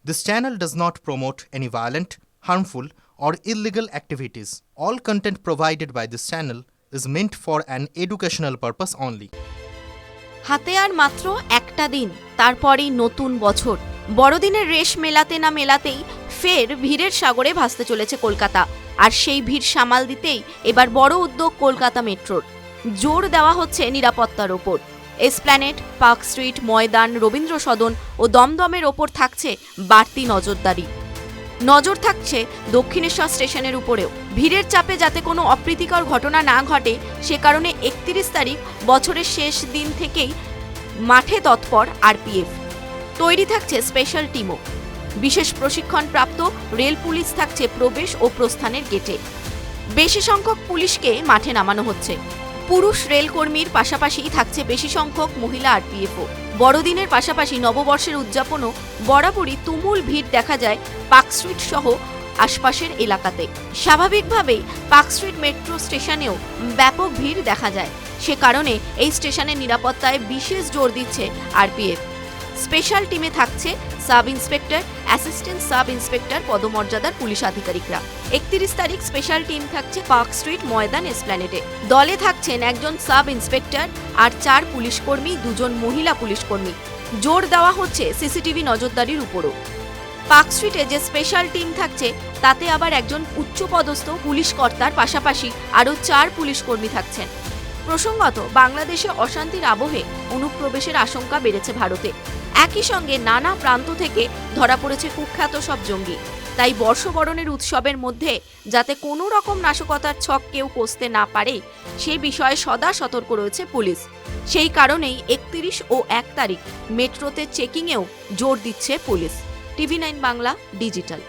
This channel does not promote any violent, harmful, or illegal activities. All content provided by this channel is meant for an educational purpose only. হাতে আর মাত্র একটা দিন, তারপরেই নতুন বছর। বড়দিনের রেশ মেলাতে না মেলাতেই ফের ভিড়ের সাগরে ভাসতে চলেছে কলকাতা। আর সেই ভিড় সামাল দিতেই এবার বড় উদ্যোগ কলকাতা মেট্রোর। জোর দেওয়া হচ্ছে নিরাপত্তার ওপর। এসপ্ল্যানেড, পার্ক স্ট্রিট, ময়দান, রবীন্দ্র সদন ও দমদমের ওপর থাকছে বাড়তি নজরদারি। নজর থাকছে দক্ষিণেশ্বর স্টেশনের উপরেও। ভিড়ের চাপে যাতে কোনো অপ্রীতিকর ঘটনা না ঘটে সে কারণে 31 তারিখ বছরের শেষ দিন থেকেই মাঠে তৎপর আরপিএফ। তৈরি থাকছে স্পেশাল টিমও। বিশেষ প্রশিক্ষণপ্রাপ্ত রেল পুলিশ থাকছে প্রবেশ ও প্রস্থানের গেটে। বেশি সংখ্যক পুলিশকে মাঠে নামানো হচ্ছে। পুরুষ রেলকর্মীর পাশাপাশি থাকছে বেশি সংখ্যক মহিলা আরপিএফও। বড়দিনের পাশাপাশি নববর্ষের উদযাপনও বরাবরই তুমুল ভিড় দেখা যায় পার্ক স্ট্রিট সহ আশপাশের এলাকাতে। স্বাভাবিকভাবেই পার্ক স্ট্রিট মেট্রো স্টেশনেও ব্যাপক ভিড় দেখা যায়। সে কারণে এই স্টেশনের নিরাপত্তায় বিশেষ জোর দিচ্ছে আরপিএফ। স্পেশাল টিমে থাকছে sub inspector, assistant sub inspector পদমর্যাদার পুলিশ আধিকারিকরা। 31 তারিখ স্পেশাল টিম থাকছে পার্ক স্ট্রিট, ময়দান, এসপ্ল্যানেডে। দলে থাকছেন একজন সাব ইন্সপেক্টর আর 4 পুলিশকর্মী, 2 জন মহিলা পুলিশকর্মী। জোর দেওয়া হচ্ছে সিসিটিভি নজরদারির উপরও। পার্ক স্ট্রিটে যে স্পেশাল টিম থাকছে তাতে আবার একজন উচ্চপদস্থ পুলিশ কর্তার পাশাপাশি আরও 4 পুলিশকর্মী থাকছেন। প্রসঙ্গত, বাংলাদেশে অশান্তির আবহে অনুপ্রবেশের আশঙ্কা বেড়েছে ভারতে। একই সঙ্গে নানা প্রান্ত থেকে ধরা পড়েছে কুখ্যাত সব জঙ্গি। তাই বর্ষবরণের উৎসবের মধ্যে যাতে কোনো রকম নাশকতার ছক কেউ কষতে না পারে সেই বিষয়ে সদা সতর্ক রয়েছে পুলিশ। সেই কারণেই 31 ও 1 তারিখ মেট্রোতে চেকিংয়েও জোর দিচ্ছে পুলিশ। টিভি9 বাংলা ডিজিটাল।